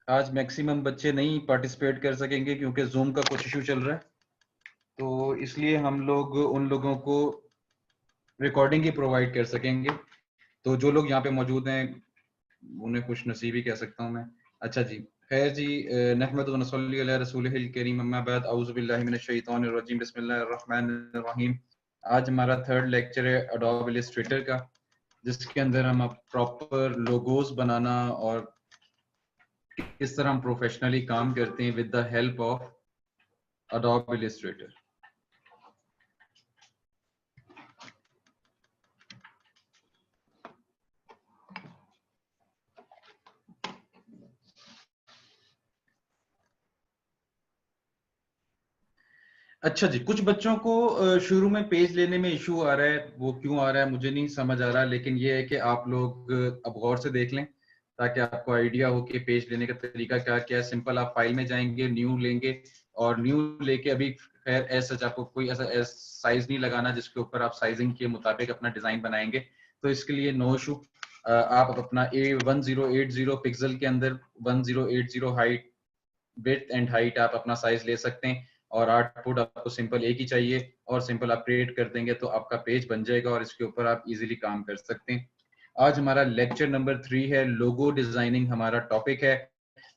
आज मैक्सिमम बच्चे नहीं पार्टिसिपेट कर सकेंगे क्योंकि जूम का कुछ इशू चल रहा है, तो इसलिए हम लोग उन लोगों को रिकॉर्डिंग ही प्रोवाइड कर सकेंगे। तो जो लोग यहाँ पे मौजूद हैं उन्हें खुश नसीबी कह सकता हूँ मैं। अच्छा जी, खैर जी, नहमदुहु व नसल्ली अला रसूलिहिल करीम, अम्मा बाद, औज़ु बिल्लाहि मिनश शैतानिर रजीम, बिस्मिल्लाहिर रहमानिर रहीम। आज हमारा थर्ड लेक्चर है एडोब इलस्ट्रेटर का, जिसके अंदर हम अब प्रॉपर लोगोस बनाना और किस तरह हम प्रोफेशनली काम करते हैं with the help of adobe Illustrator. अच्छा जी, कुछ बच्चों को शुरू में पेज लेने में इशू आ रहा है, वो क्यों आ रहा है मुझे नहीं समझ आ रहा, लेकिन ये है कि आप लोग अब गौर से देख लें ताकि आपको आइडिया हो कि पेज लेने का तरीका क्या क्या है। सिंपल आप फाइल में जाएंगे, न्यू लेंगे, और न्यू लेके अभी खैर ऐसा आपको कोई ऐसा साइज नहीं लगाना जिसके ऊपर आप साइजिंग के मुताबिक अपना डिजाइन बनाएंगे, तो इसके लिए नो इशू। आप अपना A1080 पिक्सल के अंदर 1080 हाइट, विड्थ एंड हाइट आप अपना साइज ले सकते हैं, और आउटपुट आपको सिंपल एक ही चाहिए, और सिंपल आप क्रिएट कर देंगे तो आपका पेज बन जाएगा और इसके ऊपर आप इजीली काम कर सकते हैं। आज हमारा लेक्चर नंबर 3 है, लोगो डिजाइनिंग हमारा टॉपिक है,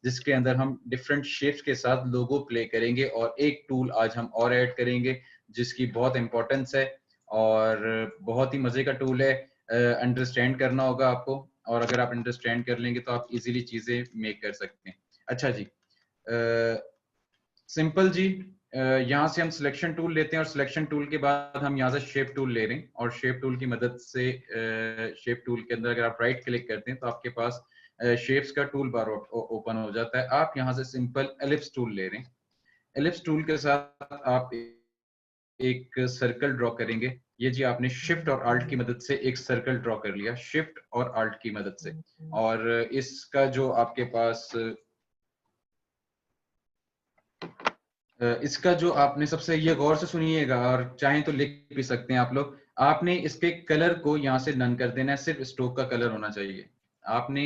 जिसके अंदर हम डिफरेंट शेप्स के साथ लोगो प्ले करेंगे, और एक टूल आज हम और ऐड करेंगे जिसकी बहुत इंपॉर्टेंस है और बहुत ही मजे का टूल है। अंडरस्टैंड करना होगा आपको, और अगर आप अंडरस्टैंड कर लेंगे तो आप इजीली चीजें मेक कर सकते हैं। अच्छा जी, सिंपल जी, यहाँ से हम सिलेक्शन टूल लेते हैं, और सिलेक्शन टूल के बाद हम यहाँ से शेप टूल ले रहे हैं, और शेप टूल की मदद से शेप टूल के अंदर अगर आप राइट क्लिक करते हैं तो आपके पास शेप्स का टूल बार ओपन हो जाता है। आप यहाँ से सिंपल एलिप्स टूल ले रहे हैं। एलिप्स टूल के साथ आप एक सर्कल ड्रॉ करेंगे। ये जी आपने शिफ्ट और आल्ट की मदद से एक सर्कल ड्रॉ कर लिया, शिफ्ट और आल्ट की मदद से। और इसका जो आपके पास इसका जो आपने सबसे, ये गौर से सुनिएगा और चाहें तो लिख भी सकते हैं आप लोग, आपने इसके कलर को यहाँ से नन कर देना है, सिर्फ स्ट्रोक का कलर होना चाहिए। आपने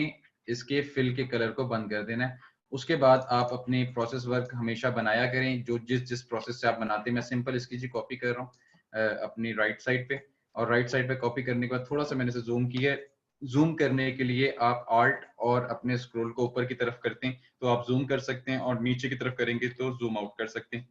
इसके फिल के कलर को बंद कर देना है। उसके बाद आप अपने प्रोसेस वर्क हमेशा बनाया करें, जो जिस जिस प्रोसेस से आप बनाते हैं। मैं सिंपल इसकी जी कॉपी कर रहा हूँ अपनी राइट साइड पे, और राइट साइड पे कॉपी करने के बाद थोड़ा सा मैंने इसे जूम किया है। जूम करने के लिए आप आल्ट और अपने स्क्रॉल को ऊपर की तरफ करते हैं तो आप जूम कर सकते हैं, और नीचे की तरफ करेंगे तो जूम आउट कर सकते हैं।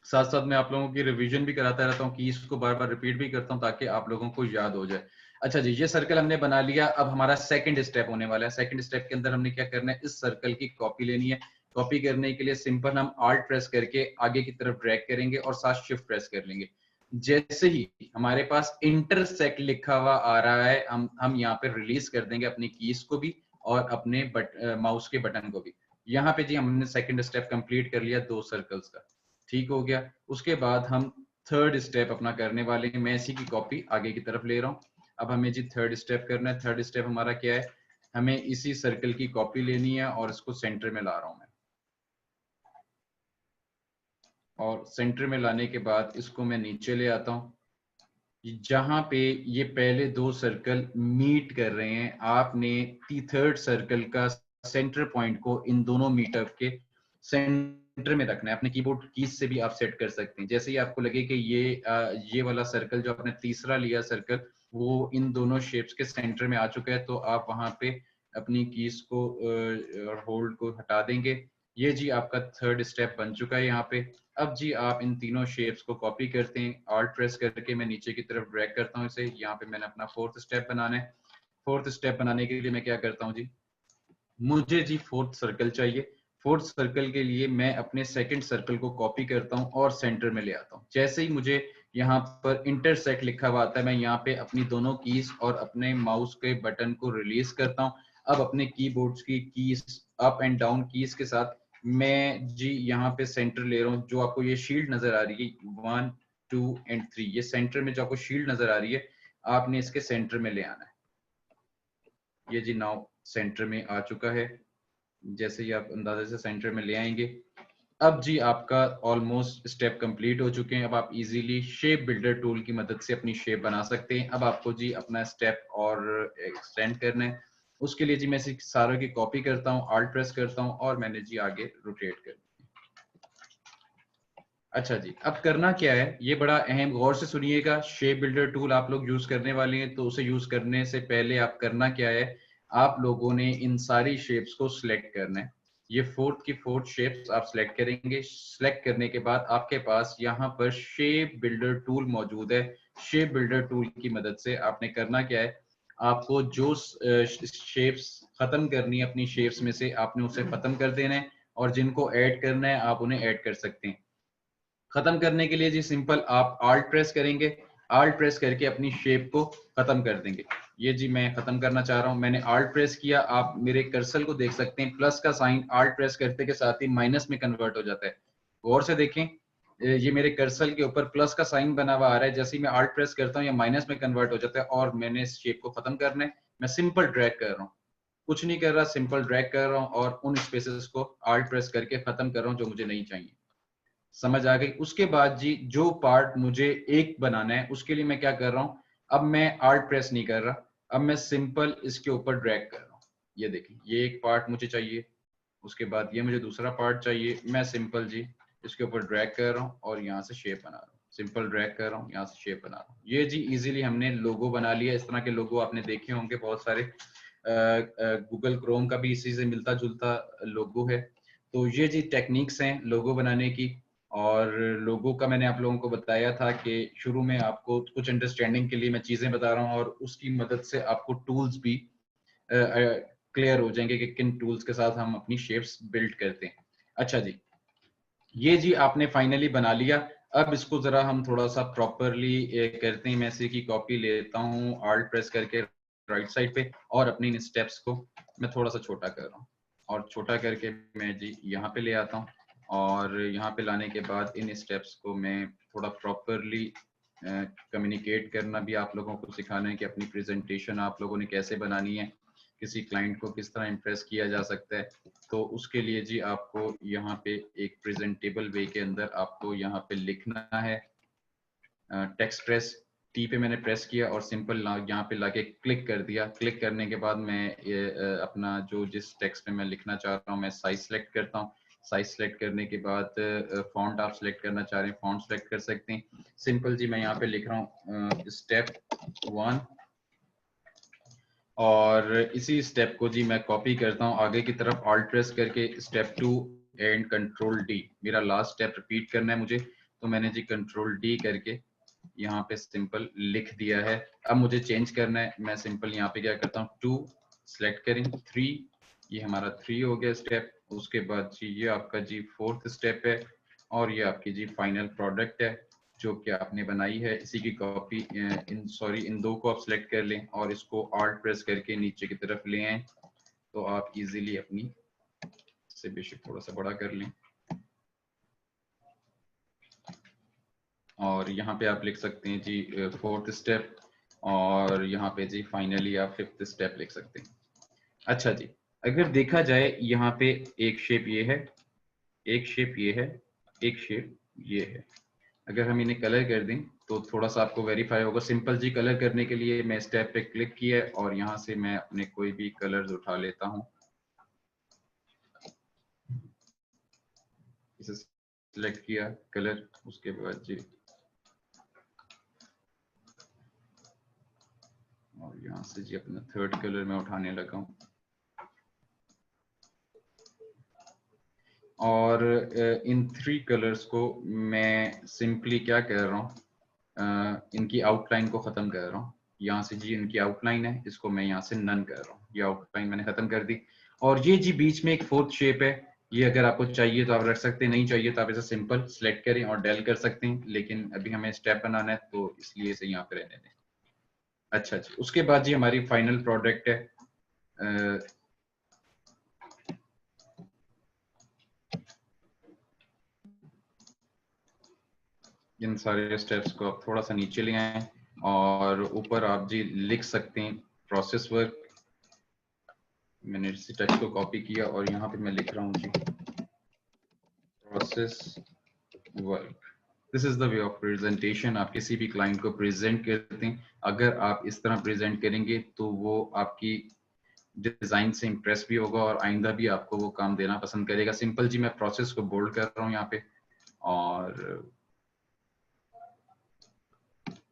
साथ साथ मैं आप लोगों की रिवीजन भी कराता रहता हूँ कि इसको बार बार रिपीट भी करता हूँ ताकि आप लोगों को याद हो जाए। अच्छा जी, ये सर्कल हमने बना लिया। अब हमारा सेकंड स्टेप होने वाला है। सेकंड स्टेप के अंदर हमने क्या करना है, इस सर्कल की कॉपी लेनी है। कॉपी करने के लिए सिंपल हम आल्ट प्रेस करके आगे की तरफ ड्रैग करेंगे और साथ शिफ्ट प्रेस कर लेंगे। जैसे ही हमारे पास इंटरसेक्ट लिखा हुआ आ रहा है, हम यहाँ पे रिलीज कर देंगे अपनी कीज को भी और अपने माउस के बटन को भी। यहाँ पे जी हमने सेकंड स्टेप कंप्लीट कर लिया दो सर्कल्स का, ठीक हो गया। उसके बाद हम थर्ड स्टेप अपना करने वाले हैं। मैं इसी की कॉपी आगे की तरफ ले रहा हूँ। अब हमें जी थर्ड स्टेप करना है। थर्ड स्टेप हमारा क्या है, हमें इसी सर्कल की कॉपी लेनी है और इसको सेंटर में ला रहा हूं मैं, और सेंटर में लाने के बाद इसको मैं नीचे ले आता हूँ जहां पे ये पहले दो सर्कल मीट कर रहे हैं। आपने थर्ड सर्कल का सेंटर पॉइंट को इन दोनों मीटअप के सेंटर में रखना है। अपने कीबोर्ड कीज से भी आप सेट कर सकते हैं। जैसे ही आपको लगे कि ये वाला सर्कल जो आपने तीसरा लिया सर्कल वो इन दोनों शेप्स के सेंटर में आ चुका है, तो आप वहां पे अपनी कीज को होल्ड को हटा देंगे। ये जी आपका थर्ड स्टेप बन चुका है यहाँ पे। अब जी आप इन तीनों शेप्स को कॉपी करते हैं, ऑल्ट प्रेस करके मैं नीचे की तरफ ड्रैग करता हूँ इसे। यहाँ पे मैंने अपना फोर्थ स्टेप बनाना है। फोर्थ स्टेप बनाने के लिए मैं क्या करता हूँ जी, मुझे जी फोर्थ सर्कल चाहिए। फोर्थ सर्कल के लिए मैं अपने सेकंड सर्कल को कॉपी करता हूँ और सेंटर में ले आता हूँ। जैसे ही मुझे यहाँ पर इंटरसेक्ट लिखा हुआ आता है, मैं यहाँ पे अपनी दोनों कीज और अपने माउस के बटन को रिलीज करता हूँ। अब अपने कीबोर्ड्स की keys up and down keys के साथ मैं जी यहाँ पे सेंटर ले रहा हूँ। जो आपको ये शील्ड नजर आ रही है 1 2 एंड 3, ये सेंटर में जो आपको शील्ड नजर आ रही है, आपने इसके सेंटर में ले आना है। ये जी नाउ सेंटर में आ चुका है। जैसे ही आप अंदाजे से सेंटर में ले आएंगे, अब जी आपका ऑलमोस्ट स्टेप कंप्लीट हो चुके हैं। अब आप इजीली शेप बिल्डर टूल की मदद से अपनी शेप बना सकते हैं। अब आपको जी अपना स्टेप और एक्सटेंड करना है। उसके लिए जी मैं इसी सारों की कॉपी करता हूँ, Alt प्रेस करता हूँ और मैंने जी आगे रोटेट कर दिया। अच्छा जी, अब करना क्या है, ये बड़ा अहम, गौर से सुनिएगा। शेप बिल्डर टूल आप लोग यूज करने वाले हैं, तो उसे यूज करने से पहले आप करना क्या है, आप लोगों ने इन सारी शेप्स को सिलेक्ट करना है। ये फोर्थ की फोर्थ शेप्स आप सिलेक्ट करेंगे। सिलेक्ट करने के बाद आपके पास यहाँ पर शेप बिल्डर टूल मौजूद है। शेप बिल्डर टूल की मदद से आपने करना क्या है, आपको जो शेप्स खत्म करनी है अपनी शेप्स में से, आपने उसे खत्म कर देना है, और जिनको ऐड करना है आप उन्हें ऐड कर सकते हैं। खत्म करने के लिए जी सिंपल आप Alt प्रेस करेंगे, Alt प्रेस करके अपनी शेप को खत्म कर देंगे। ये जी मैं खत्म करना चाह रहा हूं, मैंने Alt प्रेस किया, आप मेरे कर्सर को देख सकते हैं, प्लस का साइन Alt प्रेस करते के साथ ही माइनस में कन्वर्ट हो जाता है। गौर से देखें, ये मेरे कर्सर के ऊपर प्लस का साइन बना हुआ आ रहा है, जैसे ही मैं Alt प्रेस करता हूँ या माइनस में कन्वर्ट हो जाता है, और मैंने इस शेप को खत्म करना है। मैं सिंपल ड्रैग कर रहा हूँ, कुछ नहीं कर रहा, सिंपल ड्रैग कर रहा हूँ और उन स्पेसेस को Alt प्रेस करके खत्म कर रहा हूँ जो मुझे नहीं चाहिए। समझ आ गई। उसके बाद जी जो पार्ट मुझे एक बनाना है, उसके लिए मैं क्या कर रहा हूं, अब मैं Alt प्रेस नहीं कर रहा, अब मैं सिंपल इसके ऊपर ड्रैग कर रहा हूं। ये देखिए, ये एक पार्ट मुझे चाहिए, उसके बाद ये मुझे दूसरा पार्ट चाहिए, मैं सिंपल जी इसके ऊपर ड्रैग कर रहा हूँ और यहाँ से शेप बना रहा हूँ, सिंपल ड्रैग कर रहा हूँ, यहाँ से शेप बना रहा हूँ। ये जी इजीली हमने लोगो बना लिया। इस तरह के लोगो आपने देखे होंगे बहुत सारे, गूगल क्रोम का भी इसी से मिलता जुलता लोगो है। तो ये जी टेक्निक्स हैं लोगो बनाने की। और लोगो का मैंने आप लोगों को बताया था कि शुरू में आपको कुछ अंडरस्टैंडिंग के लिए मैं चीजें बता रहा हूँ, और उसकी मदद से आपको टूल्स भी क्लियर हो जाएंगे कि किन टूल्स के साथ हम अपनी शेप्स बिल्ड करते हैं। अच्छा जी, ये जी आपने फाइनली बना लिया। अब इसको जरा हम थोड़ा सा प्रॉपरली करते हैं। मैं इसी की कॉपी लेता हूँ Alt प्रेस करके राइट साइड पे, और अपनी इन स्टेप्स को मैं थोड़ा सा छोटा कर रहा हूँ, और छोटा करके मैं जी यहाँ पे ले आता हूँ। और यहाँ पे लाने के बाद इन स्टेप्स को मैं थोड़ा प्रॉपरली कम्युनिकेट करना भी आप लोगों को सिखाना है कि अपनी प्रेजेंटेशन आप लोगों ने कैसे बनानी है, किसी क्लाइंट को किस तरह इम्प्रेस किया जा सकता है। तो उसके लिए जी आपको यहाँ पे एक प्रेजेंटेबल वे के अंदर आपको यहाँ पे लिखना है। टेक्स्ट प्रेस टी पे मैंने प्रेस किया और सिंपल यहाँ पे लाके क्लिक कर दिया। क्लिक करने के बाद मैं अपना जो जिस टेक्स्ट में मैं लिखना चाह रहा हूँ मैं साइज सेलेक्ट करता हूँ। साइज सेलेक्ट करने के बाद फॉन्ट आप सेलेक्ट करना चाह रहे हैं, फॉन्ट सेलेक्ट कर सकते हैं। सिंपल जी मैं यहाँ पे लिख रहा हूँ स्टेप 1, और इसी स्टेप को जी मैं कॉपी करता हूँ आगे की तरफ Alt प्रेस करके स्टेप 2 एंड कंट्रोल डी। मेरा लास्ट स्टेप रिपीट करना है मुझे, तो मैंने जी कंट्रोल डी करके यहाँ पे सिंपल लिख दिया है। अब मुझे चेंज करना है, मैं सिंपल यहाँ पे क्या करता हूँ 2 सेलेक्ट करें, 3, ये हमारा 3 हो गया स्टेप। उसके बाद जी ये आपका जी 4th स्टेप है, और ये आपकी जी फाइनल प्रोडक्ट है जो कि आपने बनाई है। इसी की कॉपी इन दो को आप सिलेक्ट कर लें और इसको Alt प्रेस करके नीचे की तरफ ले आए, तो आप इजीली अपनी से बेशक थोड़ा सा बड़ा कर लें, और यहाँ पे आप लिख सकते हैं जी 4th स्टेप, और यहाँ पे जी फाइनली आप 5th स्टेप लिख सकते हैं। अच्छा जी, अगर देखा जाए यहाँ पे एक शेप ये है, एक शेप ये है, एक शेप ये है। अगर हम इन्हें कलर कर दें तो थोड़ा सा आपको वेरीफाई होगा। सिंपल जी कलर करने के लिए मैं स्टेप पे क्लिक किया और यहाँ से मैं अपने कोई भी कलर्स उठा लेता हूँ, इसे सिलेक्ट किया कलर, उसके बाद जी और यहाँ से जी अपना 3rd कलर मैं उठाने लगा हूँ। और इन 3 कलर्स को मैं सिंपली क्या कर रहा हूँ, इनकी आउटलाइन को खत्म कर रहा हूँ। यहाँ से जी इनकी आउटलाइन है, इसको मैं यहाँ से नन कर रहा हूँ। ये आउटलाइन मैंने खत्म कर दी। और ये जी बीच में एक 4th शेप है, ये अगर आपको चाहिए तो आप रख सकते हैं, नहीं चाहिए तो आप इसे सिंपल सेलेक्ट करें और डेल कर सकते हैं, लेकिन अभी हमें स्टेप बनाना है तो इसलिए इसे यहाँ पे रहने दें। अच्छा जी, उसके बाद जी हमारी फाइनल प्रोडक्ट है। इन सारे स्टेप्स को आप थोड़ा सा नीचे ले आए और ऊपर आप जी लिख सकते हैं प्रोसेस वर्क। मैंने इसी टेक्स्ट को कॉपी किया और यहाँ पे मैं लिख रहा हूँ जी process work. This is the way of presentation. आप किसी भी क्लाइंट को प्रेजेंट करते हैं, अगर आप इस तरह प्रेजेंट करेंगे तो वो आपकी डिजाइन से इम्प्रेस भी होगा और आइंदा भी आपको वो काम देना पसंद करेगा। सिंपल जी मैं प्रोसेस को बोल्ड कर रहा हूँ यहाँ पे, और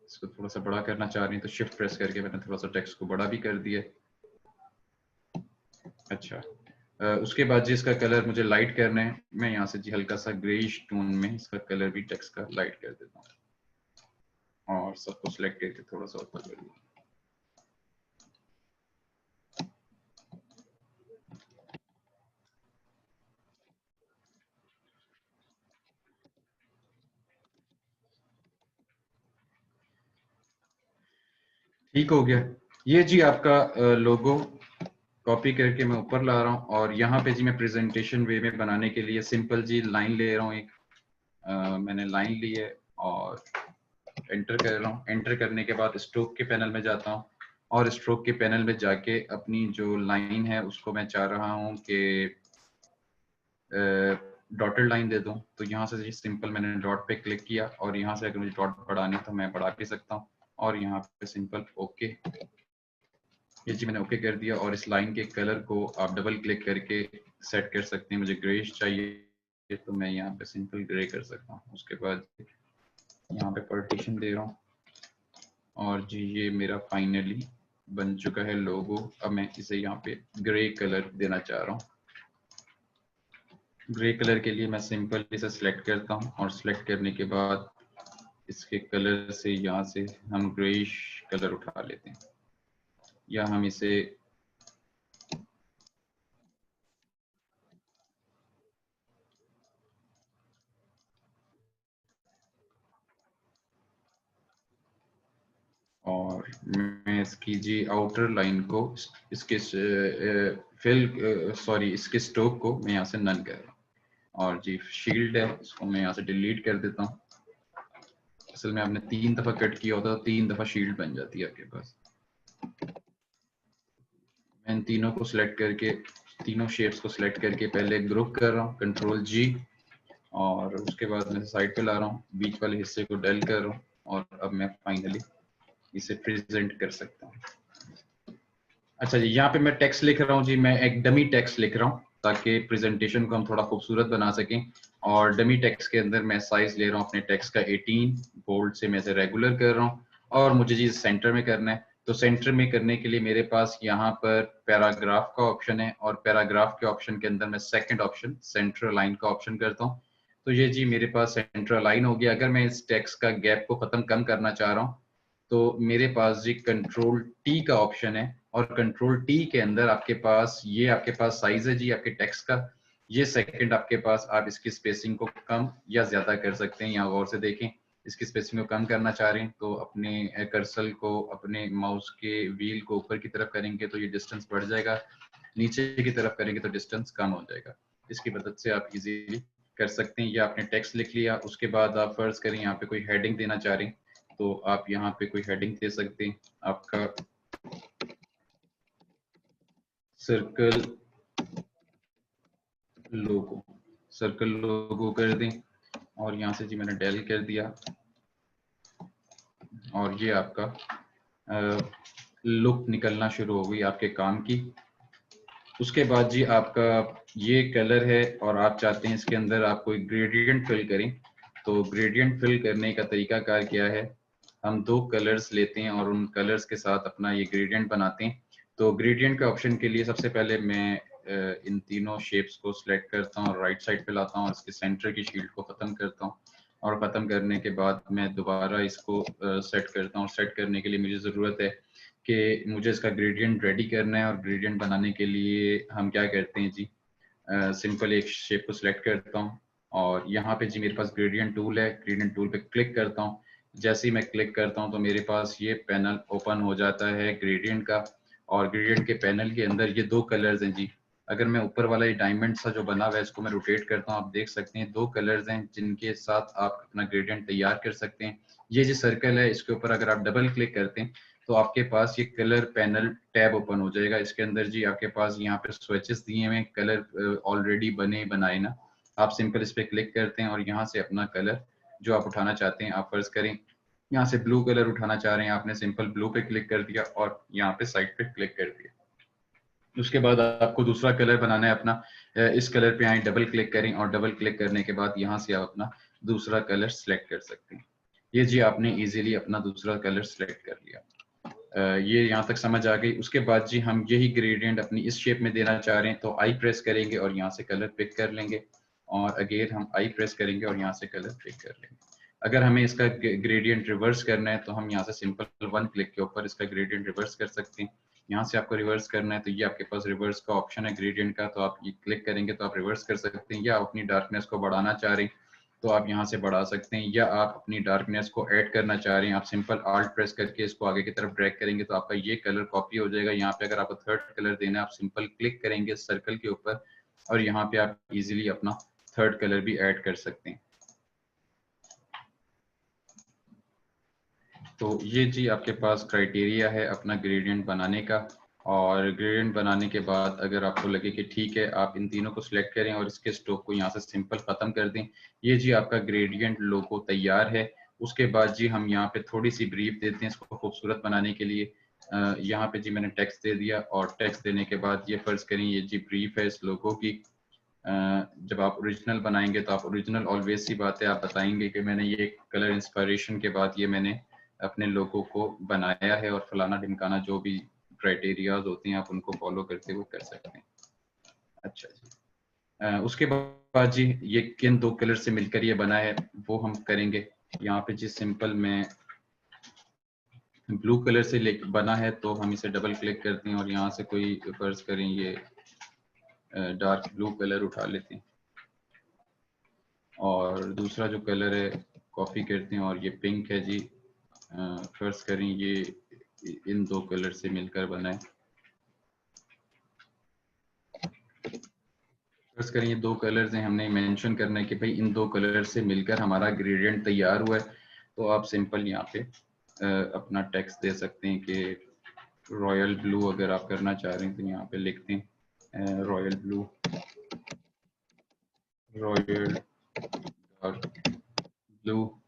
इसको थोड़ा सा बड़ा करना चाह रही हूँ तो शिफ्ट प्रेस करके मैंने थोड़ा सा टेक्स्ट को बड़ा भी कर दिया। अच्छा, उसके बाद जी इसका कलर मुझे लाइट करना है। मैं यहाँ से जी हल्का सा ग्रेइश टोन में इसका कलर भी टेक्स्ट का लाइट कर देता हूँ और सबको सिलेक्ट करके थोड़ा सा ऊपर कर दूँ। ठीक हो गया। ये जी आपका लोगो कॉपी करके मैं ऊपर ला रहा हूँ और यहाँ पे जी मैं प्रेजेंटेशन वे में बनाने के लिए सिंपल जी लाइन ले रहा हूँ एक। मैंने लाइन ली है और एंटर कर रहा हूँ। एंटर करने के बाद स्ट्रोक के पैनल में जाता हूँ और स्ट्रोक के पैनल में जाके अपनी जो लाइन है उसको मैं चाह रहा हूँ कि डॉटेड लाइन दे दूं। तो यहाँ से सिंपल मैंने डॉट पे क्लिक किया और यहाँ से अगर मुझे डॉट बढ़ानी तो मैं बढ़ा भी सकता हूँ और यहाँ पे सिंपल ओके। ये जी मैंने ओके कर दिया और इस लाइन के कलर को आप डबल क्लिक करके सेट कर सकते हैं। मुझे ग्रेइश चाहिए तो मैं यहाँ पे सिंपल ग्रे कर सकता हूँ। उसके बाद यहाँ पे पार्टीशन दे रहा हूँ और जी ये मेरा फाइनली बन चुका है लोगो। अब मैं इसे यहाँ पे ग्रे कलर देना चाह रहा हूँ। ग्रे कलर के लिए मैं सिंपल इसे सिलेक्ट करता हूँ और सिलेक्ट करने के बाद इसके कलर से यहाँ से हम ग्रेइश कलर उठा लेते हैं या हम इसे और मैं इसकी जी आउटर लाइन को इसके इसके स्ट्रोक को मैं यहाँ से नन कर रहा हूँ और जी शील्ड है इसको मैं यहाँ से डिलीट कर देता हूँ। असल में आपने 3 दफा कट किया होता तो 3 दफा शील्ड बन जाती है आपके पास। मैं इन तीनों को सिलेक्ट करके तीनों शेप्स को सिलेक्ट करके पहले ग्रुप कर रहा हूँ कंट्रोल जी और उसके बाद मैं साइड पे ला रहा हूँ, बीच वाले हिस्से को डेल कर रहा हूँ और अब मैं फाइनली इसे प्रेजेंट कर सकता हूँ। अच्छा जी, यहाँ पे मैं टेक्स्ट लिख रहा हूँ जी, मैं एक डमी टेक्स्ट लिख रहा हूँ ताकि प्रेजेंटेशन को हम थोड़ा खूबसूरत बना सकें। और डमी टेक्स्ट के अंदर मैं साइज ले रहा हूँ अपने टेक्स्ट का 18, बोल्ड से मैं इसे रेगुलर कर रहा हूँ और मुझे जी सेंटर में करना है। तो सेंटर में करने के लिए मेरे पास यहाँ पर पैराग्राफ का ऑप्शन है और पैराग्राफ के ऑप्शन के अंदर मैं सेकंड ऑप्शन सेंटर अलाइन का ऑप्शन करता हूँ। तो ये जी मेरे पास सेंटर अलाइन हो गया। अगर मैं इस टेक्स्ट का गैप को खत्म कम करना चाह रहा हूँ तो मेरे पास जी कंट्रोल टी का ऑप्शन है और कंट्रोल टी के अंदर आपके पास ये आपके पास साइज है जी आपके टेक्स्ट का। ये सेकंड आपके पास, आप इसकी स्पेसिंग को कम या ज्यादा कर सकते हैं। यहाँ गौर से देखें, इसकी स्पेसिंग को कम करना चाह रहे हैं तो अपने कर्सर को अपने माउस के व्हील को ऊपर की तरफ करेंगे तो ये डिस्टेंस बढ़ जाएगा, नीचे की तरफ करेंगे तो डिस्टेंस कम हो जाएगा। इसकी मदद से आप इजीली कर सकते हैं। या आपने टेक्स्ट लिख लिया, उसके बाद आप फर्ज करें यहाँ पे कोई हेडिंग देना चाह रहे हैं तो आप यहाँ पे कोई हेडिंग दे सकते हैं। आपका सर्कल लोगो, सर्कल लोगो कर दें और यहाँ से जी मैंने डेल कर दिया और ये आपका लुक निकलना शुरू हो गई आपके काम की। उसके बाद जी आपका ये कलर है और आप चाहते हैं इसके अंदर आप कोई ग्रेडियंट फिल करें तो ग्रेडियंट फिल करने का तरीका कार क्या है, हम 2 कलर्स लेते हैं और उन कलर्स के साथ अपना ये ग्रेडियंट बनाते हैं। तो ग्रेडियंट के ऑप्शन के लिए सबसे पहले मैं इन तीनों शेप्स को सिलेक्ट करता हूँ और राइट साइड पे लाता हूँ और इसके सेंटर की शील्ड को ख़त्म करता हूँ और ख़त्म करने के बाद मैं दोबारा इसको सेट करता हूँ। सेट करने के लिए मुझे ज़रूरत है कि मुझे इसका ग्रेडियंट रेडी करना है और ग्रेडियंट बनाने के लिए हम क्या करते हैं जी, सिंपल एक शेप को सिलेक्ट करता हूँ और यहाँ पे जी मेरे पास ग्रेडियंट टूल है, ग्रेडियंट टूल पे क्लिक करता हूँ। जैसे ही मैं क्लिक करता हूँ तो मेरे पास ये पैनल ओपन हो जाता है ग्रेडियंट का और ग्रेडियंट के पैनल के अंदर ये 2 कलर्स हैं जी। अगर मैं ऊपर वाला ये डायमंड सा जो बना हुआ है इसको मैं रोटेट करता हूँ, आप देख सकते हैं 2 कलर्स हैं जिनके साथ आप अपना ग्रेडियंट तैयार कर सकते हैं। ये जो सर्कल है इसके ऊपर अगर आप डबल क्लिक करते हैं तो आपके पास ये कलर पैनल टैब ओपन हो जाएगा। इसके अंदर जी आपके पास यहाँ पे स्विचेस दिए हुए कलर ऑलरेडी बने बनाए ना, आप सिंपल इस पे क्लिक करते हैं और यहाँ से अपना कलर जो आप उठाना चाहते हैं, आप फर्ज करें यहाँ से ब्लू कलर उठाना चाह रहे हैं, आपने सिंपल ब्लू पे क्लिक कर दिया और यहाँ पे साइड पे क्लिक कर दिया। उसके बाद आपको दूसरा कलर बनाना है अपना। इस कलर पे आए, डबल क्लिक करें और डबल क्लिक करने के बाद यहाँ से आप अपना दूसरा कलर सेलेक्ट कर सकते हैं। ये जी आपने इजीली अपना दूसरा कलर सेलेक्ट कर लिया। ये यहाँ तक समझ आ गई। उसके बाद जी हम यही ग्रेडियंट अपनी इस शेप में देना चाह रहे हैं तो आई प्रेस करेंगे और यहाँ से कलर पिक कर लेंगे, और अगेन हम आई प्रेस करेंगे और यहाँ से कलर पिक कर लेंगे। अगर हमें इसका ग्रेडियंट रिवर्स करना है तो हम यहाँ से सिंपल वन क्लिक के ऊपर इसका ग्रेडियंट रिवर्स कर सकते हैं। यहाँ से आपको रिवर्स करना है तो ये आपके पास रिवर्स का ऑप्शन है ग्रेडियंट का, तो आप ये क्लिक करेंगे तो आप रिवर्स कर सकते हैं। या आप अपनी डार्कनेस को बढ़ाना चाह रहे हैं तो आप यहाँ से बढ़ा सकते हैं, या आप अपनी डार्कनेस को ऐड करना चाह रहे हैं, आप सिंपल आल्ट प्रेस करके इसको आगे की तरफ ड्रैग करेंगे तो आपका ये कलर कॉपी हो जाएगा। यहाँ पे अगर आपको थर्ड कलर देना है आप सिंपल क्लिक करेंगे सर्कल के ऊपर और यहाँ पे आप इजीली अपना थर्ड कलर भी ऐड कर सकते हैं। तो ये जी आपके पास क्राइटेरिया है अपना ग्रेडियंट बनाने का। और ग्रेडियंट बनाने के बाद अगर आपको लगे कि ठीक है, आप इन तीनों को सिलेक्ट करें और इसके स्ट्रोक को यहाँ से सिंपल खत्म कर दें। ये जी आपका ग्रेडियंट लोगो तैयार है। उसके बाद जी हम यहाँ पे थोड़ी सी ब्रीफ देते हैं इसको खूबसूरत बनाने के लिए। यहाँ पे जी मैंने टेक्स्ट दे दिया और टेक्स्ट देने के बाद ये फर्ज करें ये जी ब्रीफ है इस लोगो की। जब आप ओरिजिनल बनाएंगे तो आप ओरिजिनल ऑलवेज सी बात है, आप बताएंगे कि मैंने ये कलर इंस्पिरेशन के बाद ये मैंने अपने लोगों को बनाया है और फलाना ढिमकाना जो भी क्राइटेरियाज होते हैं आप उनको फॉलो करके वो कर सकते हैं। अच्छा जी, उसके बाद जी ये किन दो कलर से मिलकर ये बना है वो हम करेंगे। यहाँ पे जी सिंपल में ब्लू कलर से बना है तो हम इसे डबल क्लिक करते हैं और यहाँ से कोई फर्ज करें ये डार्क ब्लू कलर उठा लेते हैं और दूसरा जो कलर है कॉपी करते हैं और ये पिंक है जी। फर्ज करें ये इन दो कलर से मिलकर बना है। फर्ज करें ये दो कलर्स हैं, हमने मेंशन करना है कि भाई इन दो कलर से मिलकर हमारा ग्रेडियंट तैयार हुआ है। तो आप सिंपल यहाँ पे अपना टेक्स्ट दे सकते हैं कि रॉयल ब्लू अगर आप करना चाह रहे हैं तो यहाँ पे लिखते हैं royal blue, royal dark blue.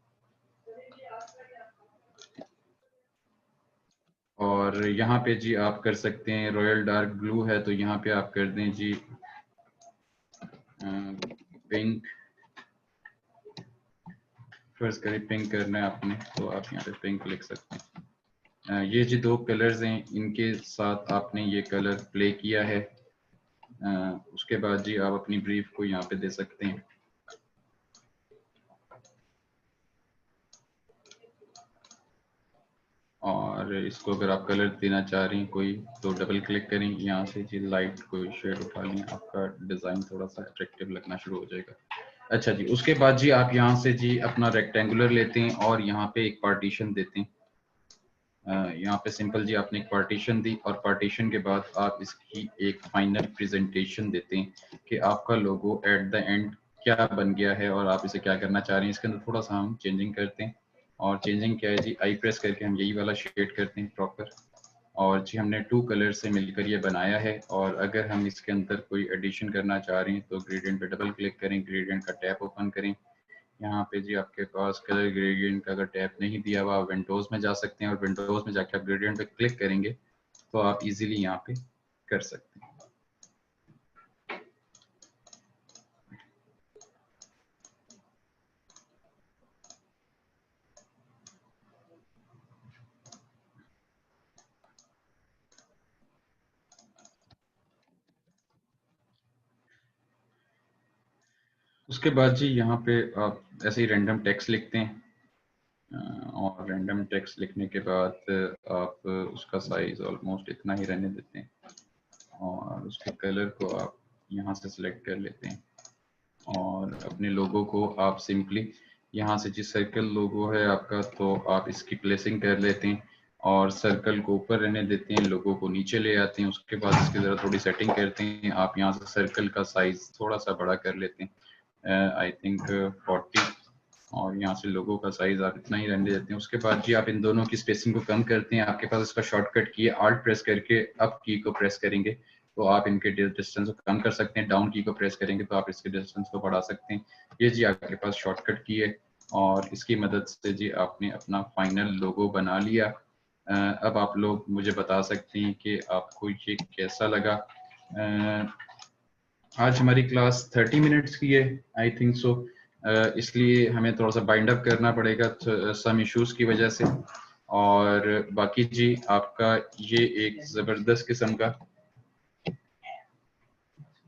और यहाँ पे जी आप कर सकते हैं रॉयल डार्क ब्लू है तो यहाँ पे आप कर दें जी पिंक। फर्ज करें पिंक करना है आपने तो आप यहाँ पे पिंक लिख सकते हैं। ये जी दो कलर्स हैं, इनके साथ आपने ये कलर प्ले किया है। उसके बाद जी आप अपनी ब्रीफ को यहाँ पे दे सकते हैं। और इसको अगर आप कलर देना चाह रही हैं कोई तो डबल क्लिक करें, यहाँ से जी लाइट कोई शेड उठा लें, आपका डिज़ाइन थोड़ा सा अट्रैक्टिव लगना शुरू हो जाएगा। अच्छा जी, उसके बाद जी आप यहाँ से जी अपना रेक्टेंगुलर लेते हैं और यहाँ पे एक पार्टीशन देते हैं। यहाँ पे सिंपल जी आपने एक पार्टीशन दी और पार्टीशन के बाद आप इसकी एक फाइनल प्रेजेंटेशन देते हैं कि आपका लोगो एट द एंड क्या बन गया है और आप इसे क्या करना चाह रहे हैं। इसके अंदर थोड़ा सा हम चेंजिंग करते हैं और चेंजिंग क्या है जी, आई प्रेस करके हम यही वाला शेड करते हैं प्रॉपर। और जी हमने टू कलर से मिलकर ये बनाया है। और अगर हम इसके अंदर कोई एडिशन करना चाह रहे हैं तो ग्रेडियंट पे डबल क्लिक करें, ग्रेडियंट का टैब ओपन करें। यहाँ पे जी आपके पास कलर ग्रेडियंट का अगर टैब नहीं दिया हुआ आप विंडोज में जा सकते हैं और विंडोज में जाके आप ग्रेडियंट पे क्लिक करेंगे तो आप इजीली यहाँ पे कर सकते हैं। उसके बाद जी यहाँ पे आप ऐसे ही रैंडम टेक्स्ट लिखते हैं और रैंडम टेक्स्ट लिखने के बाद आप उसका साइज ऑलमोस्ट इतना ही रहने देते हैं और उसके कलर को आप यहाँ से सिलेक्ट कर लेते हैं और अपने लोगो को आप सिंपली यहाँ से जिस सर्कल लोगो है आपका तो आप इसकी प्लेसिंग कर लेते हैं और सर्कल को ऊपर रहने देते हैं, लोगो को नीचे ले आते हैं। उसके बाद इसकी ज़रा थोड़ी सेटिंग करते हैं, आप यहाँ से सर्कल का साइज थोड़ा सा बड़ा कर लेते हैं, आई थिंक 40, और यहाँ से लोगों का साइज आप इतना ही रहने देते हैं। उसके बाद जी आप इन दोनों की स्पेसिंग को कम करते हैं। आपके पास इसका शॉर्टकट की है, आल्ट प्रेस करके अप की को प्रेस करेंगे तो आप इनके डिस्टेंस को कम कर सकते हैं, डाउन की को प्रेस करेंगे तो आप इसके डिस्टेंस को बढ़ा सकते हैं। ये जी आपके पास शॉर्टकट की है और इसकी मदद से जी आपने अपना फाइनल लोगो बना लिया। अब आप लोग मुझे बता सकते हैं कि आपको ये कैसा लगा। आज हमारी क्लास 30 मिनट्स की है, आई थिंक सो, इसलिए हमें थोड़ा सा बाइंड अप करना पड़ेगा सम इश्यूज की वजह से। और बाकी जी आपका ये एक जबरदस्त किस्म का,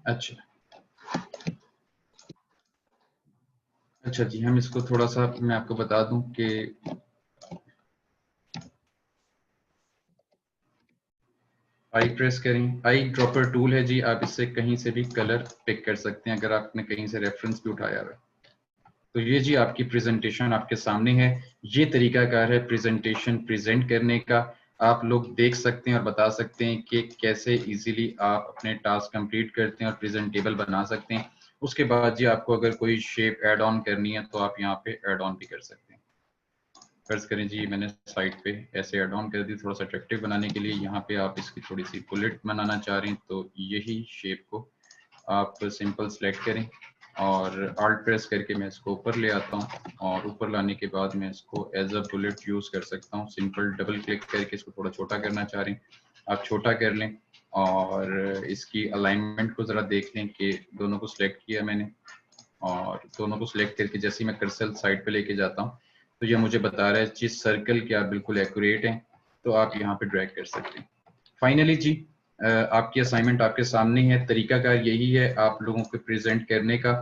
अच्छा जी, हम इसको थोड़ा सा मैं आपको बता दूं कि आई प्रेस करें, आई ड्रॉपर टूल है जी, आप इससे कहीं से भी कलर पिक कर सकते हैं अगर आपने कहीं से रेफरेंस भी उठाया हुआ है। तो ये जी आपकी प्रेजेंटेशन आपके सामने है। ये तरीकाकार है प्रेजेंटेशन प्रेजेंट करने का। आप लोग देख सकते हैं और बता सकते हैं कि कैसे इजीली आप अपने टास्क कंप्लीट करते हैं और प्रेजेंटेबल बना सकते हैं। उसके बाद जी आपको अगर कोई शेप ऐड ऑन करनी है तो आप यहाँ पे ऐड ऑन भी कर सकते हैं। फर्ज करें जी मैंने साइड पे ऐसे ऐड ऑन कर दी थोड़ा सा अट्रैक्टिव बनाने के लिए। यहाँ पे आप इसकी थोड़ी सी बुलेट बनाना चाह रहे हैं तो यही शेप को आप सिंपल सेलेक्ट करें और आल्ट प्रेस करके मैं इसको ऊपर ले आता हूँ और ऊपर लाने के बाद मैं इसको एज अ बुलेट यूज कर सकता हूँ। सिंपल डबल क्लिक करके इसको थोड़ा छोटा करना चाह रहे हैं आप छोटा कर लें और इसकी अलाइनमेंट को जरा देख लें कि दोनों को सिलेक्ट किया मैंने और दोनों को सिलेक्ट करके जैसे ही मैं कर्सर साइड पे लेके जाता हूँ तो ये मुझे बता रहा है जिस सर्कल के आप बिल्कुल एक्यूरेट हैं तो आप यहाँ पे ड्रैग कर सकते हैं। फाइनली जी आपकी असाइनमेंट आपके सामने है। तरीकाकार यही है आप लोगों को प्रेजेंट करने का।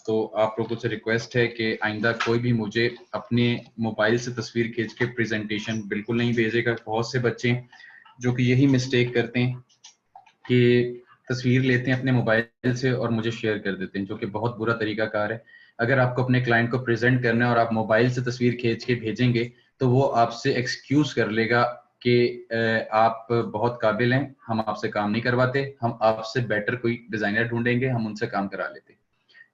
तो आप लोगों से रिक्वेस्ट है कि आइंदा कोई भी मुझे अपने मोबाइल से तस्वीर खींच के प्रेजेंटेशन बिल्कुल नहीं भेजेगा। बहुत से बच्चे जो कि यही मिस्टेक करते हैं कि तस्वीर लेते हैं अपने मोबाइल से और मुझे शेयर कर देते हैं, जो कि बहुत बुरा तरीकाकार है। अगर आपको अपने क्लाइंट को प्रेजेंट करना है और आप मोबाइल से तस्वीर खींच के भेजेंगे तो वो आपसे एक्सक्यूज कर लेगा कि आप बहुत काबिल हैं, हम आपसे काम नहीं करवाते, हम आपसे बेटर कोई डिजाइनर ढूंढेंगे, हम उनसे काम करा लेते।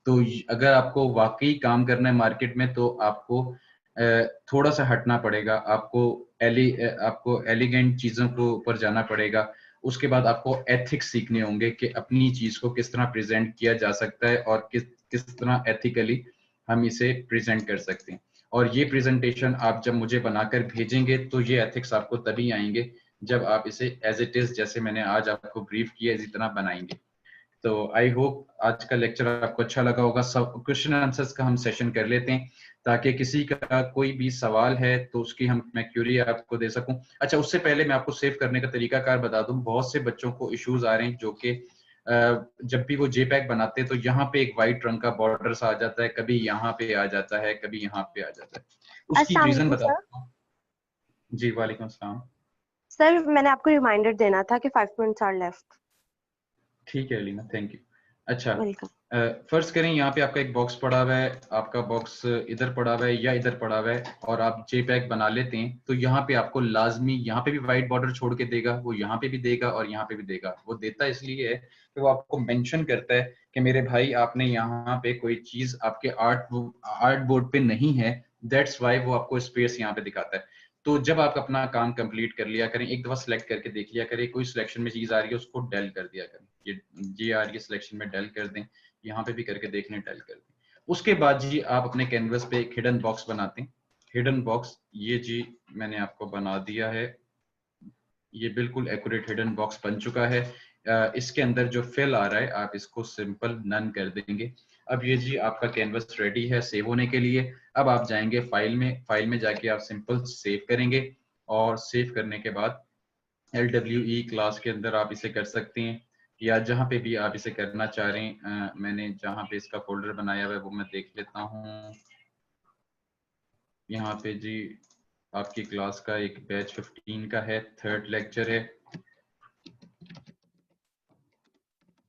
तो अगर आपको वाकई काम करना है मार्केट में तो आपको थोड़ा सा हटना पड़ेगा, आपको एलिगेंट चीजों को ऊपर जाना पड़ेगा। उसके बाद आपको एथिक्स सीखने होंगे कि अपनी चीज को किस तरह प्रेजेंट किया जा सकता है और किस किस तरह एथिकली हम इसे प्रेजेंट कर सकते हैं। और ये प्रेजेंटेशन आप जब मुझे बनाकर भेजेंगे तो ये एथिक्स आपको तभी आएंगे जब आप इसे एज इट इज जैसे मैंने आज आपको ब्रीफ किया इसी तरह बनाएंगे। तो आई होप आज का लेक्चर आपको अच्छा लगा होगा। सब क्वेश्चन आंसर्स का हम सेशन कर लेते हैं ताकि किसी का कोई भी सवाल है तो उसकी मैं क्यूरी आपको दे सकूं। अच्छा उससे पहले मैं आपको सेव करने का तरीकाकार बता दूं। बहुत से बच्चों को इश्यूज आ रहे हैं जो कि जब भी वो जेपैक बनाते हैं तो यहाँ पे एक वाइट रंग का बॉर्डर सा आ जाता है, कभी यहाँ पे आ जाता है, कभी यहाँ पे आ जाता है। उसकी अस्सलाम रीजन वालेकुम बता सर। देता हूँ। जी वालेकुम अस्सलाम। सर मैंने आपको रिमाइंडर देना था कि 5 मिनट्स आर लेफ्ट। ठीक है अलीना, थैंक यू। अच्छा वेलकम। फर्ज करें यहाँ पे आपका एक बॉक्स पड़ा हुआ है, आपका बॉक्स इधर पड़ा हुआ है या इधर पड़ा हुआ है और आप जेपैक बना लेते हैं तो यहाँ पे आपको लाजमी यहाँ पे भी व्हाइट बॉर्डर छोड़ के देगा, वो यहाँ पे भी देगा और यहाँ पे भी देगा। वो देता इसलिए है कि वो आपको मेंशन करता है कि मेरे भाई आपने यहाँ पे कोई चीज आपके आर्ट बोर्ड पे नहीं है, दैट्स वाई वो आपको स्पेस यहाँ पे दिखाता है। तो जब आप अपना काम कंप्लीट कर लिया करें एक दफा सिलेक्ट करके देख लिया करें, कोई सिलेक्शन में चीज आ रही है उसको डेल कर दिया करें। ये आ रही है सिलेक्शन में डेल कर दें, यहाँ पे भी करके देख लें डेल कर दें। उसके बाद जी आप अपने कैनवस पे एक हिडन बॉक्स बनाते हैं। हिडन बॉक्स ये जी मैंने आपको बना दिया है, ये बिल्कुल एक्यूरेट हिडन बॉक्स बन चुका है। इसके अंदर जो फिल आ रहा है आप इसको सिंपल नन कर देंगे। अब ये जी आपका कैनवस रेडी है सेव होने के लिए। अब आप जाएंगे फाइल में जाके आप सिंपल सेव करेंगे और सेव करने के बाद LWE क्लास के अंदर आप इसे कर सकते हैं या जहां पे भी आप इसे करना चाह रहे हैं। मैंने जहां पे इसका फोल्डर बनाया हुआ है वो मैं देख लेता हूँ। यहाँ पे जी आपकी क्लास का एक बैच 15 का है, थर्ड लेक्चर है,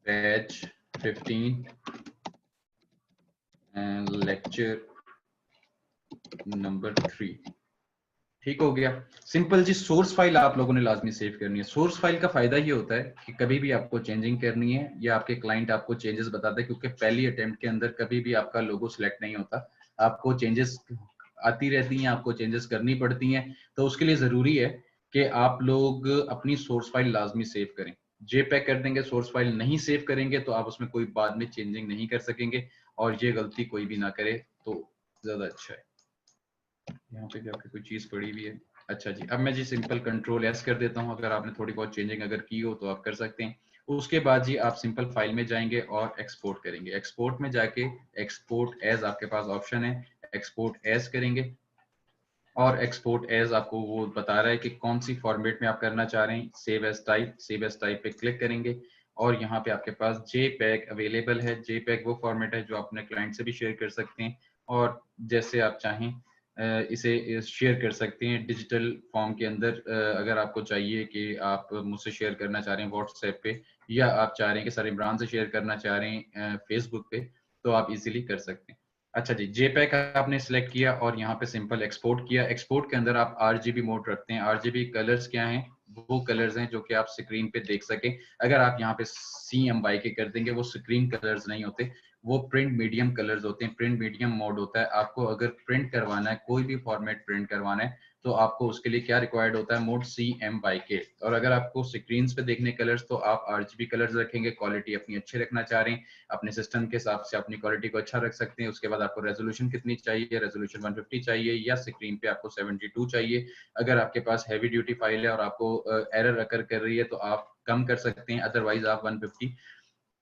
बैच 15 एंड लेक्चर नंबर 3। ठीक हो गया। सिंपल जी सोर्स फाइल आप लोगों ने लाजमी सेव करनी है। सोर्स फाइल का फायदा ये होता है कि कभी भी आपको चेंजिंग करनी है या आपके क्लाइंट आपको चेंजेस बताते हैं, क्योंकि पहली अटेम्प्ट के अंदर कभी भी आपका लोगो सिलेक्ट नहीं होता, आपको चेंजेस आती रहती हैं, आपको चेंजेस करनी पड़ती हैं। तो उसके लिए जरूरी है कि आप लोग अपनी सोर्स फाइल लाजमी सेव करें। जेपैक कर देंगे, सोर्स फाइल नहीं सेव करेंगे तो आप उसमें कोई बाद में चेंजिंग नहीं कर सकेंगे और ये गलती कोई भी ना करे तो ज्यादा अच्छा है। यहाँ पे भी आपकी कोई चीज पड़ी हुई है। अच्छा जी, अब मैं जी सिंपल कंट्रोल एस कर देता हूँ। अगर आपने थोड़ी बहुत चेंजिंग अगर की हो तो आप कर सकते हैं। उसके बाद जी आप सिंपल फाइल में जाएंगे और एक्सपोर्ट करेंगे। एक्सपोर्ट में जाके एक्सपोर्ट एज आपके पास ऑप्शन है, एक्सपोर्ट एज करेंगे और एक्सपोर्ट एज आपको वो बता रहा है कि कौन सी फॉर्मेट में आप करना चाह रहे हैं। सेव एज टाइप पे क्लिक करेंगे और यहाँ पे आपके पास JPEG अवेलेबल है। JPEG वो फॉर्मेट है जो आप अपने क्लाइंट से भी शेयर कर सकते हैं और जैसे आप चाहें इसे शेयर कर सकते हैं डिजिटल फॉर्म के अंदर। अगर आपको चाहिए कि आप मुझसे शेयर करना चाह रहे हैं व्हाट्सएप पे, या आप चाह रहे हैं कि सर इमरान से शेयर करना चाह रहे हैं फेसबुक पे, तो आप इजीली कर सकते हैं। अच्छा जी, JPEG आपने सिलेक्ट किया और यहाँ पे सिंपल एक्सपोर्ट किया। एक्सपोर्ट के अंदर आप RGB मोड रखते हैं। RGB कलर्स क्या हैं? वो कलर्स हैं जो कि आप स्क्रीन पे देख सकें। अगर आप यहाँ पे CMYK कर देंगे, वो स्क्रीन कलर्स नहीं होते, वो प्रिंट मीडियम कलर्स होते हैं, प्रिंट मीडियम मोड होता है। आपको अगर प्रिंट करवाना है, कोई भी फॉर्मेट प्रिंट करवाना है, तो आपको उसके लिए क्या रिक्वायर्ड होता है? Mode CMYK। और अगर आपको स्क्रीन पे देखने कलर्स, तो आप RGB कलर्स रखेंगे। क्वालिटी अपनी अच्छी रखना चाह रहे हैं, अपने सिस्टम के हिसाब से अपनी क्वालिटी को अच्छा रख सकते हैं। उसके बाद आपको रेजोल्यूशन कितनी चाहिए? रेजोल्यूशन 150 चाहिए या स्क्रीन पे आपको 72 चाहिए। अगर आपके पास हैवी ड्यूटी फाइल है और आपको एरर अकर कर रही है तो आप कम कर सकते हैं, अदरवाइज आप 150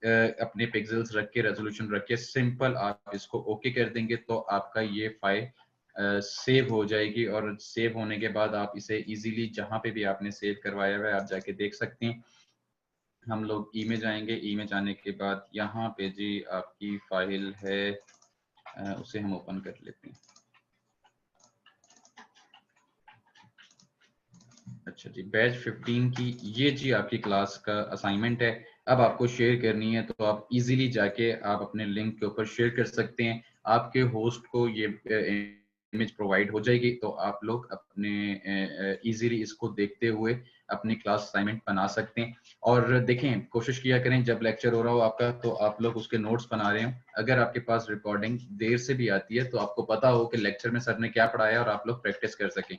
अपने पिक्सल्स रख के, रेजोल्यूशन रख के सिंपल आप इसको ओके कर देंगे तो आपका ये फाइल सेव हो जाएगी। और सेव होने के बाद आप इसे इजीली जहां पे भी आपने सेव करवाया हुआ है आप जाके देख सकते हैं। हम लोग ई में जाएंगे। ई में जाने के बाद यहाँ पे जी आपकी फाइल है, उसे हम ओपन कर लेते हैं। अच्छा जी, बैच 15 की ये जी आपकी क्लास का असाइनमेंट है। अब आपको शेयर करनी है तो आप इजीली जाके आप अपने लिंक के ऊपर शेयर कर सकते हैं। आपके होस्ट को ये इमेज प्रोवाइड हो जाएगी तो आप लोग अपने इजीली इसको देखते हुए अपनी क्लास असाइनमेंट बना सकते हैं। और देखें, कोशिश किया करें जब लेक्चर हो रहा हो आपका तो आप लोग उसके नोट्स बना रहे हो। अगर आपके पास रिकॉर्डिंग देर से भी आती है तो आपको पता हो कि लेक्चर में सर ने क्या पढ़ाया और आप लोग प्रैक्टिस कर सकें।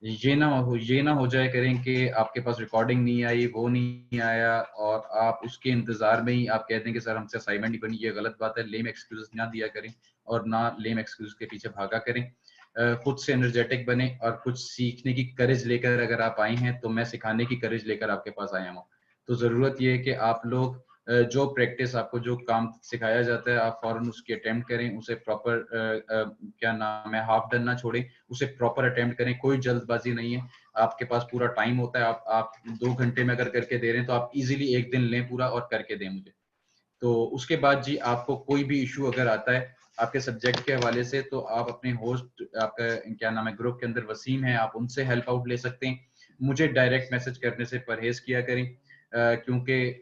ये ना हो जाए करें कि आपके पास रिकॉर्डिंग नहीं आई, वो नहीं आया और आप उसके इंतजार में ही आप कहते हैं कि सर हमसे असाइनमेंट नहीं बनी। ये गलत बात है। लेम एक्सक्यूज ना दिया करें और ना लेम एक्सक्यूज के पीछे भागा करें। खुद से एनर्जेटिक बने और कुछ सीखने की करेज लेकर अगर आप आए हैं तो मैं सिखाने की करेज लेकर आपके पास आया हूँ। तो जरूरत ये है कि आप लोग जो प्रैक्टिस आपको जो काम सिखाया जाता है आप फौरन उसकी अटेम्प्ट करें, उसे प्रॉपर क्या नाम है हाफ डन ना छोड़ें, उसे प्रॉपर अटेम्प्ट करें। कोई जल्दबाजी नहीं है, आपके पास पूरा टाइम होता है। आप 2 घंटे में अगर करके दे रहे हैं तो आप इजीली एक दिन लें पूरा और करके दें मुझे। तो उसके बाद जी आपको कोई भी इशू अगर आता है आपके सब्जेक्ट के हवाले से तो आप अपने होस्ट, आपका क्या नाम है ग्रुप के अंदर वसीम है, आप उनसे हेल्प आउट ले सकते हैं। मुझे डायरेक्ट मैसेज करने से परहेज किया करें, क्योंकि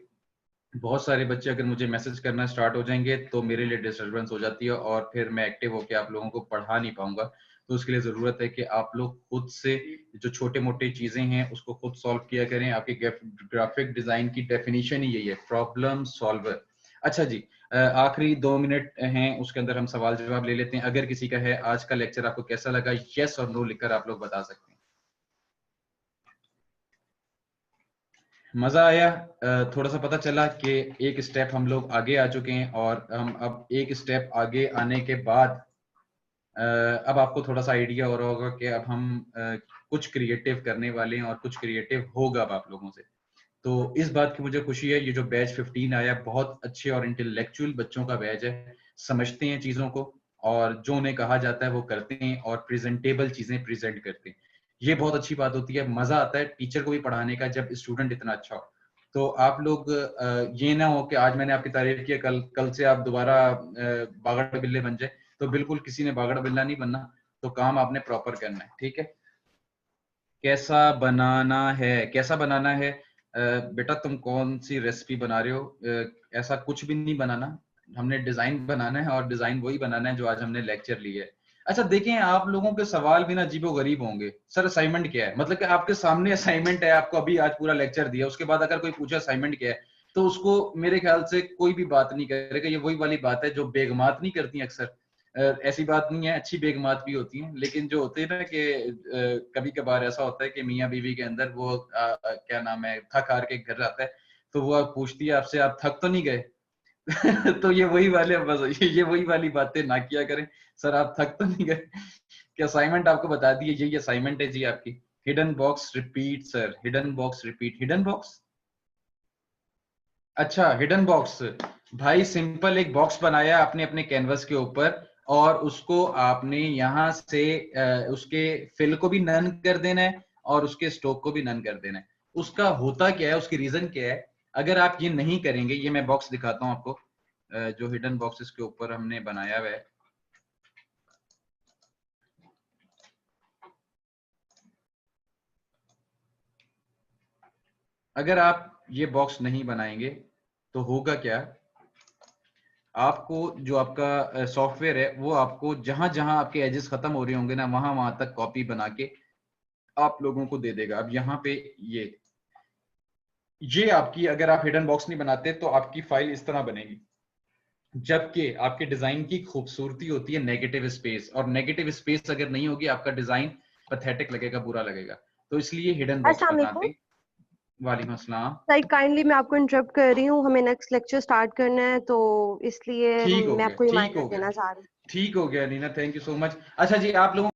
बहुत सारे बच्चे अगर मुझे मैसेज करना स्टार्ट हो जाएंगे तो मेरे लिए डिस्टर्बेंस हो जाती है और फिर मैं एक्टिव होकर आप लोगों को पढ़ा नहीं पाऊंगा। तो उसके लिए जरूरत है कि आप लोग खुद से जो छोटे मोटे चीजें हैं उसको खुद सॉल्व किया करें। आपकी ग्राफिक डिजाइन की डेफिनेशन ही यही है, प्रॉब्लम सॉल्वर। अच्छा जी, आखिरी 2 मिनट हैं उसके अंदर हम सवाल जवाब ले लेते हैं। अगर किसी का है, आज का लेक्चर आपको कैसा लगा? यस और नो लिखकर आप लोग बता सकते हैं। मजा आया? थोड़ा सा पता चला कि एक स्टेप हम लोग आगे आ चुके हैं और हम अब एक स्टेप आगे आने के बाद अब आपको थोड़ा सा आइडिया हो रहा होगा कि अब हम कुछ क्रिएटिव करने वाले हैं और कुछ क्रिएटिव होगा अब आप लोगों से। तो इस बात की मुझे खुशी है, ये जो बैच 15 आया बहुत अच्छे और इंटेलेक्चुअल बच्चों का बैच है, समझते हैं चीजों को और जो उन्हें कहा जाता है वो करते हैं और प्रेजेंटेबल चीजें प्रेजेंट करते हैं। ये बहुत अच्छी बात होती है, मजा आता है टीचर को भी पढ़ाने का जब स्टूडेंट इतना अच्छा हो। तो आप लोग ये ना हो कि आज मैंने आपकी तारीफ की, कल कल से आप दोबारा बागड़ बिल्ले बन जाए। तो बिल्कुल किसी ने बागड़ बिल्ला नहीं बनना, तो काम आपने प्रॉपर करना है, ठीक है। कैसा बनाना है? कैसा बनाना है? बेटा तुम कौन सी रेसिपी बना रहे हो? ऐसा कुछ भी नहीं बनाना, हमने डिजाइन बनाना है और डिजाइन वही बनाना है जो आज हमने लेक्चर लिया है। अच्छा देखें, आप लोगों के सवाल भी ना अजीबो गरीब होंगे। सर असाइनमेंट क्या है? मतलब कि आपके सामने असाइनमेंट है, आपको अभी आज पूरा लेक्चर दिया, उसके बाद अगर कोई पूछे असाइनमेंट क्या है तो उसको मेरे ख्याल से कोई भी बात नहीं करेगा। ये वही वाली बात है जो बेगमात नहीं करती अक्सर। ऐसी बात नहीं है, अच्छी बेगमात भी होती है, लेकिन जो होते हैं ना कि कभी कभार ऐसा होता है कि मियाँ बीवी के अंदर वो क्या नाम है थक हार के घर आता है तो वो पूछती है आपसे, आप थक तो नहीं गए? तो ये वही वाले बस ये वही वाली बातें ना किया करें। सर आप थक तो नहीं गए? कि असाइनमेंट आपको बता दिए, यही असाइनमेंट है जी आपकी। Hidden box repeat sir, hidden box repeat, hidden box, अच्छा हिडन बॉक्स भाई सिंपल एक बॉक्स बनाया आपने अपने कैनवस के ऊपर और उसको आपने यहां से उसके फिल को भी नन कर देना है और उसके स्ट्रोक को भी नन कर देना है। उसका होता क्या है, उसकी रीजन क्या है, अगर आप ये नहीं करेंगे, ये मैं बॉक्स दिखाता हूं आपको जो हिडन बॉक्सेस के ऊपर हमने बनाया हुआ है। अगर आप ये बॉक्स नहीं बनाएंगे तो होगा क्या, आपको जो आपका सॉफ्टवेयर है वो आपको जहां जहां आपके एजेस खत्म हो रहे होंगे ना, वहां वहां तक कॉपी बना के आप लोगों को दे देगा। अब यहाँ पे ये आपकी, अगर आप हिडन बॉक्स नहीं बनाते तो आपकी फाइल इस तरह बनेगी, जबकि आपके डिजाइन की खूबसूरती होती है नेगेटिव स्पेस, और नेगेटिव स्पेस अगर नहीं होगी आपका डिजाइन पैथेटिक लगेगा, बुरा लगेगा। तो इसलिए हिडन बॉक्स अस्सलाम बनाते वालेकुम। हैं। वालेकुम अस्सलाम। लाइक काइंडली मैं आपको इंटरप्ट कर रही हूँ, हमें नेक्स्ट लेक्चर स्टार्ट करना है, तो इसलिए ठीक हो मैं गया, आपको ठीक रिमाइंडर हो गया, देना चाह रही हूँ। ठीक हो गया Nina, thank you so much. अच्छा जी, आप लोगों